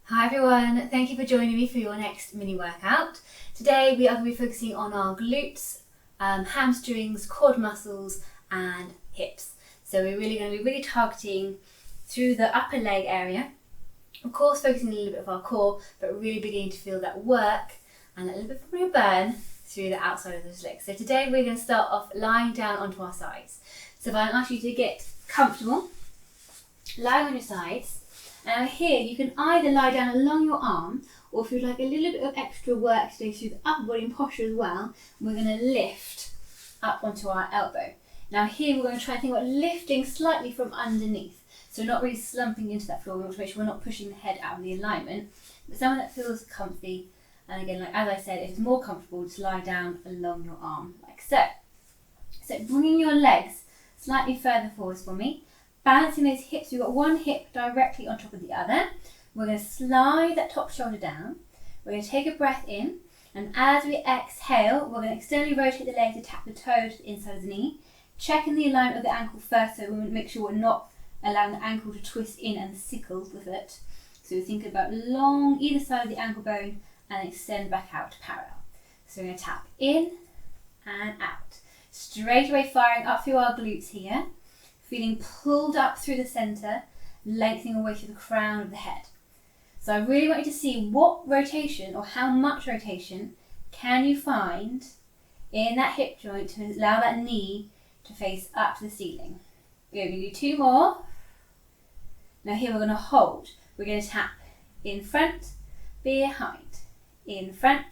Hi everyone, thank you for joining me for your next mini workout. Today we are going to be focusing on our glutes, hamstrings, quad muscles and hips. So we're really going to be targeting through the upper leg area. Of course focusing a little bit of our core, but really beginning to feel that work and a little bit of a burn through the outside of those legs. So today we're going to start off lying down onto our sides. So if I ask you to get comfortable, lying on your sides. Now here you can either lie down along your arm, or if you'd like a little bit of extra work today through the upper body and posture as well, we're going to lift up onto our elbow. Now here we're going to try and think about lifting slightly from underneath. So not really slumping into that floor, we want to make sure we're not pushing the head out of the alignment, but something that feels comfy. And again, like as I said, if it's more comfortable, just lie down along your arm, like so. So bringing your legs slightly further forwards for me. Balancing those hips, we've got one hip directly on top of the other. We're going to slide that top shoulder down. We're going to take a breath in, and as we exhale, we're going to externally rotate the leg to tap the toe to the inside of the knee. Checking the alignment of the ankle first, so we want to make sure we're not allowing the ankle to twist in and sickle the foot. So we're thinking about long either side of the ankle bone and extend back out to parallel. So we're going to tap in and out. Straight away firing up through our glutes here. Feeling pulled up through the centre, lengthening away through the crown of the head. So I really want you to see what rotation or how much rotation can you find in that hip joint to allow that knee to face up to the ceiling. We're going to do two more. Now here we're going to hold. We're going to tap in front, behind, in front,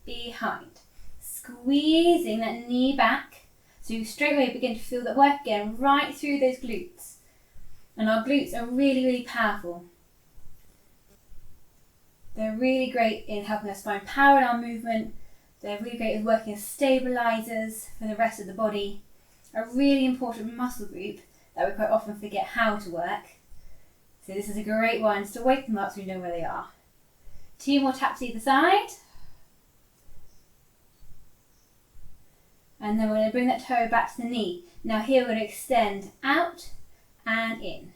behind. Squeezing that knee back. So you straight away begin to feel that work again right through those glutes. And our glutes are really powerful. They're really great in helping us find power in our movement. They're really great at working as stabilisers for the rest of the body. A really important muscle group that we quite often forget how to work. So this is a great one just to wake them up so we know where they are. Two more taps either side. And then we're going to bring that toe back to the knee. Now here we're going to extend out and in.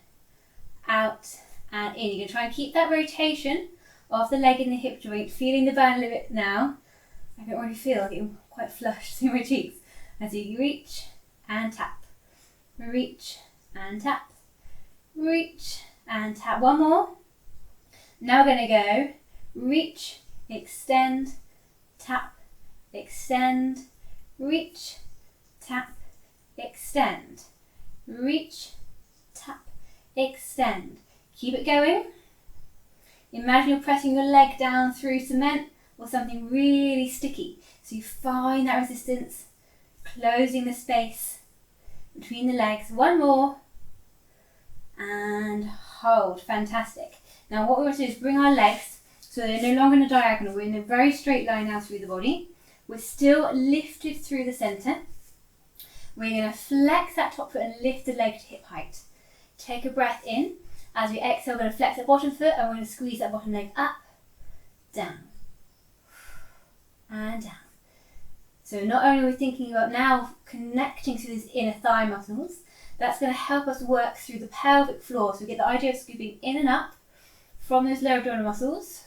Out and in. You're going to try and keep that rotation of the leg in the hip joint, feeling the burn a little bit now. I can already feel like I'm quite flushed through my cheeks. As you reach and tap. Reach and tap. Reach and tap. One more. Now we're going to go reach, extend, tap, extend, reach, tap, extend. Reach, tap, extend. Keep it going. Imagine you're pressing your leg down through cement or something really sticky. So you find that resistance, closing the space between the legs. One more. And hold. Fantastic. Now what we want to do is bring our legs so they're no longer in a diagonal. We're in a very straight line now through the body. We're still lifted through the centre. We're going to flex that top foot and lift the leg to hip height. Take a breath in. As we exhale, we're going to flex that bottom foot and we're going to squeeze that bottom leg up, down, and down. So not only are we thinking about now connecting to these inner thigh muscles, that's going to help us work through the pelvic floor. So we get the idea of scooping in and up from those lower abdominal muscles.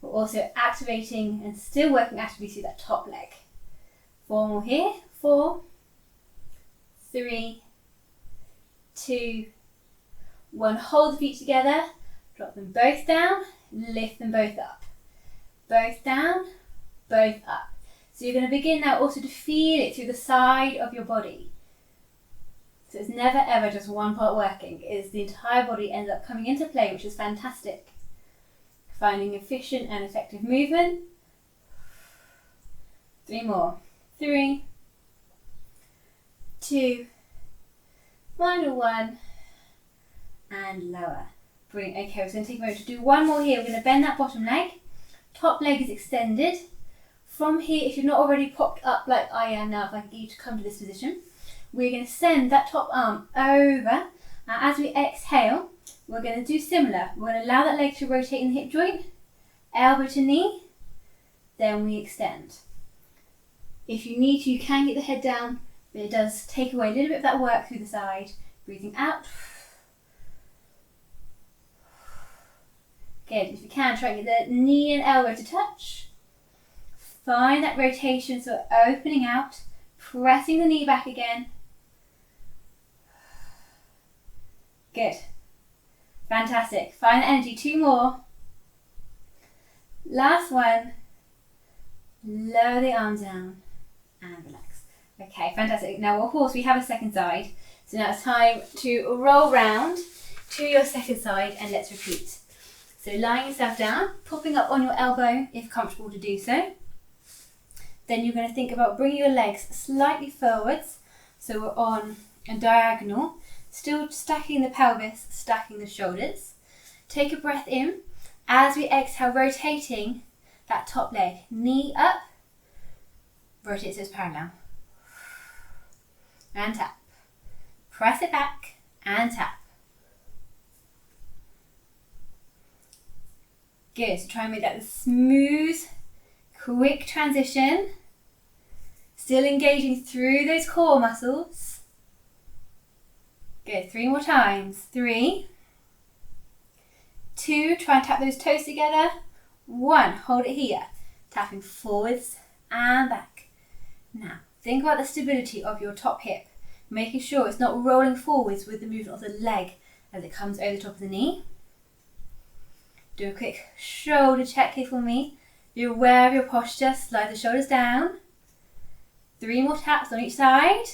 We're also activating and still working actively through that top leg. Four more here. 4, 3, 2, 1. Hold the feet together. Drop them both down. Lift them both up. Both down, both up. So you're going to begin now also to feel it through the side of your body. So it's never ever just one part working. It's the entire body ends up coming into play, which is fantastic. Finding efficient and effective movement. 3 more. 3, 2, final 1, and lower. Brilliant. Okay, we're going to take a moment to do one more here. We're going to bend that bottom leg. Top leg is extended. From here, if you're not already popped up like I am now, if I can get you to come to this position, we're going to send that top arm over. Now as we exhale, we're going to do similar. We're going to allow that leg to rotate in the hip joint, elbow to knee, then we extend. If you need to, you can get the head down, but it does take away a little bit of that work through the side. Breathing out. Good. If you can, try and get the knee and elbow to touch. Find that rotation, so opening out, pressing the knee back again. Good. Fantastic. Find the energy. 2 more. Last one. Lower the arm down and relax. Okay, fantastic. Now, of course, we have a second side. So now it's time to roll round to your second side and let's repeat. So lying yourself down, popping up on your elbow if comfortable to do so. Then you're going to think about bringing your legs slightly forwards. So we're on a diagonal, still stacking the pelvis, stacking the shoulders. Take a breath in. As we exhale, rotating that top leg, knee up, rotate so it's parallel. And tap. Press it back and tap. Good, so try and make that a smooth, quick transition. Still engaging through those core muscles. Good, 3 more times. 3, 2, try and tap those toes together. 1, hold it here. Tapping forwards and back. Now, think about the stability of your top hip. Making sure it's not rolling forwards with the movement of the leg as it comes over the top of the knee. Do a quick shoulder check here for me. Be aware of your posture. Slide the shoulders down. 3 more taps on each side.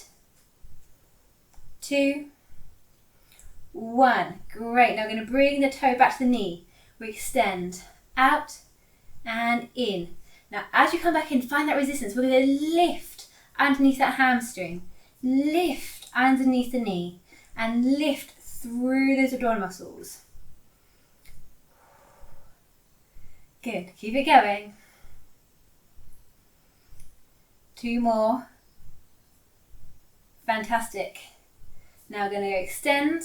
2, 1. Great. Now we're going to bring the toe back to the knee. We extend out and in. Now as you come back in, find that resistance. We're going to lift underneath that hamstring. Lift underneath the knee. And lift through those abdominal muscles. Good. Keep it going. 2 more. Fantastic. Now we're going to go extend,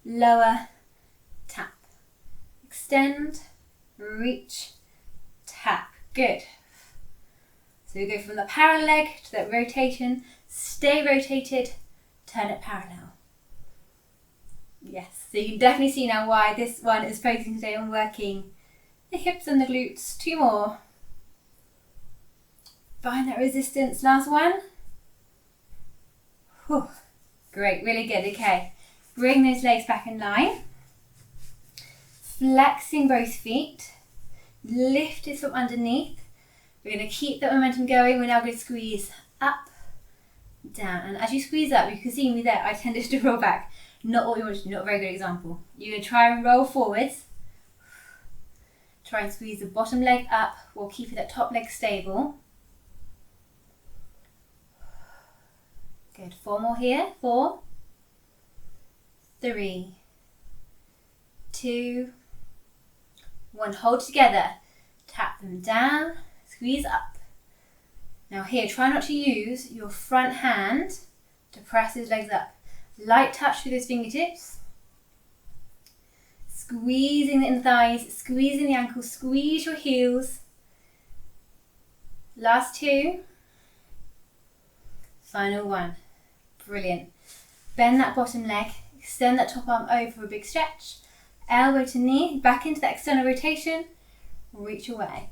lower, tap. Extend, reach, tap. Good. So we go from the parallel leg to that rotation. Stay rotated, turn it parallel. Yes, so you can definitely see now why this one is focusing today on working the hips and the glutes. 2 more. Find that resistance. Last one. Whew. Great, really good. Okay, bring those legs back in line. Flexing both feet. Lift it from underneath. We're going to keep that momentum going. We're now going to squeeze up, down. And as you squeeze up, you can see me there, I tended to roll back. Not what you want to do, not a very good example. You're going to try and roll forwards. Try and squeeze the bottom leg up while keeping that top leg stable. Good. 4 more here. 4, 3, 2, 1. Hold together. Tap them down. Squeeze up. Now here, try not to use your front hand to press those legs up. Light touch through those fingertips. Squeezing the inner thighs, squeezing the ankles, squeeze your heels. Last 2. Final 1. Brilliant. Bend that bottom leg, extend that top arm over for a big stretch. Elbow to knee, back into that external rotation. Reach away.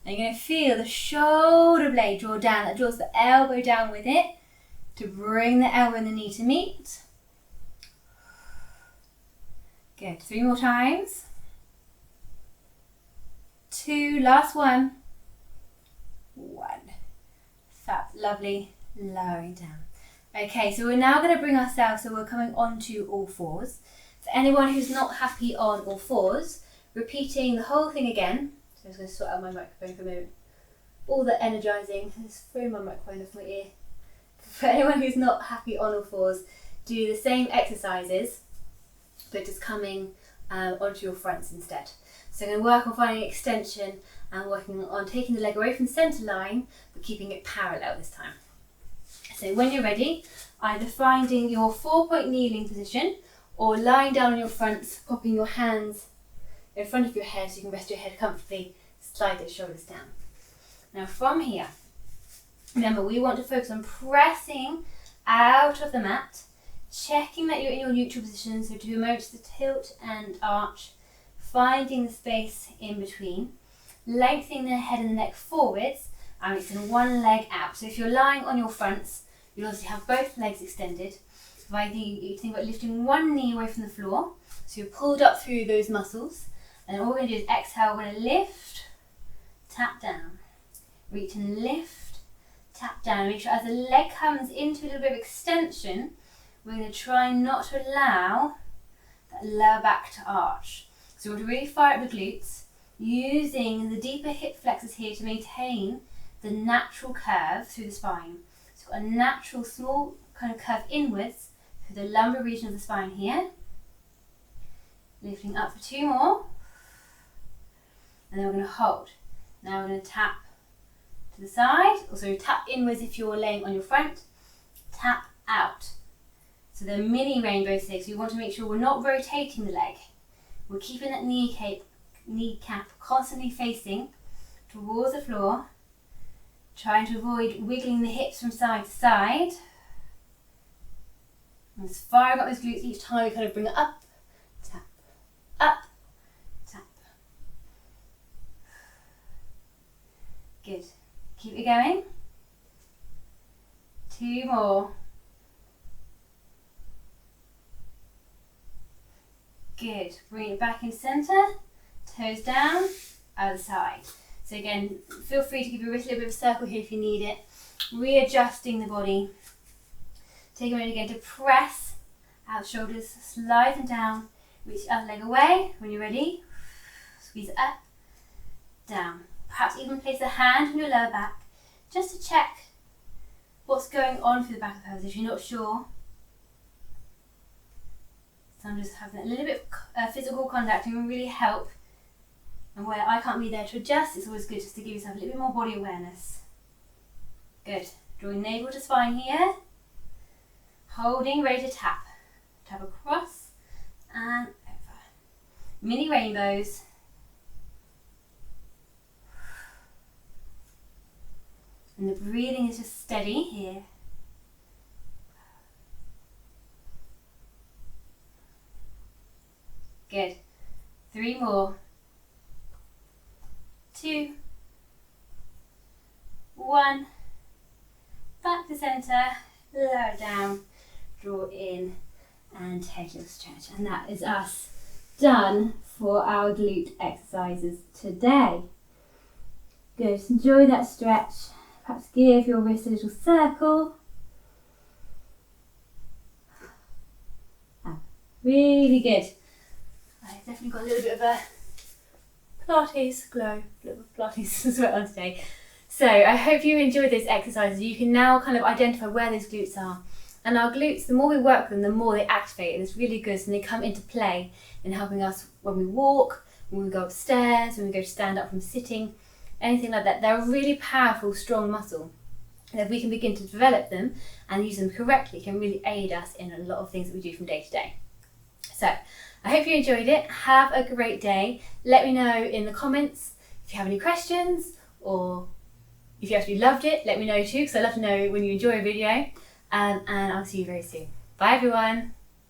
And you're going to feel the shoulder blade draw down. That draws the elbow down with it to bring the elbow and the knee to meet. Good. 3 more times. 2. Last 1. 1. Fab. Lovely. Lowering down. Okay, so we're now going to bring ourselves, so we're coming onto all fours. For anyone who's not happy on all fours, repeating the whole thing again. So I'm just going to sort out my microphone for a moment. All the energizing. Just throw my microphone off my ear. For anyone who's not happy on all fours, do the same exercises, but just coming onto your fronts instead. So I'm going to work on finding extension and working on taking the leg away from the centre line, but keeping it parallel this time. So when you're ready, either finding your 4-point kneeling position or lying down on your fronts, popping your hands in front of your head so you can rest your head comfortably, slide those shoulders down. Now from here, remember we want to focus on pressing out of the mat, checking that you're in your neutral position, so to promote the tilt and arch, finding the space in between, lengthening the head and the neck forwards, and mixing one leg out. So if you're lying on your fronts, you'll obviously have both legs extended. If you think about lifting one knee away from the floor, so you're pulled up through those muscles, and all we're going to do is exhale, we're going to lift, tap down, reach and lift, tap down. Make sure as the leg comes into a little bit of extension, we're going to try not to allow that lower back to arch. So we want to really fire up the glutes, using the deeper hip flexors here to maintain the natural curve through the spine. So a natural small kind of curve inwards through the lumbar region of the spine here. Lifting up for 2 more. And then we're going to hold. Now we're going to tap to the side. Also tap inwards if you're laying on your front. Tap out. So they're mini rainbows here. So you want to make sure we're not rotating the leg. We're keeping that kneecap constantly facing towards the floor. Trying to avoid wiggling the hips from side to side. And just firing up those glutes each time we kind of bring it up, tap, up, tap. Good. Keep it going. 2 more. Good. Bring it back in centre, toes down, other side. So again, feel free to give your wrist a little bit of a circle here if you need it. Readjusting the body. Take a minute again to press out shoulders, slide them down, reach the other leg away. When you're ready, squeeze it up, down. Perhaps even place a hand on your lower back, just to check what's going on through the back of the pelvis if you're not sure. Sometimes just having a little bit of physical contact can really help. And where I can't be there to adjust, it's always good just to give yourself a little bit more body awareness. Good. Drawing navel to spine here. Holding, ready to tap. Tap across and over. Mini rainbows. And the breathing is just steady here. Good. 3 more. 2, 1, back to centre, lower down, draw in and take a little stretch. And that is us done for our glute exercises today. Good, enjoy that stretch. Perhaps give your wrist a little circle. Really good. I've definitely got a little bit of a Pilates glow, Pilates sweat on today. So I hope you enjoyed those exercises. You can now kind of identify where those glutes are. And our glutes, the more we work with them, the more they activate. And it's really good, and they come into play in helping us when we walk, when we go upstairs, when we go to stand up from sitting, anything like that. They're a really powerful, strong muscle. And if we can begin to develop them and use them correctly, it can really aid us in a lot of things that we do from day to day. So I hope you enjoyed it. Have a great day. Let me know in the comments if you have any questions, or if you actually loved it, let me know too, because I love to know when you enjoy a video. And I'll see you very soon. Bye everyone.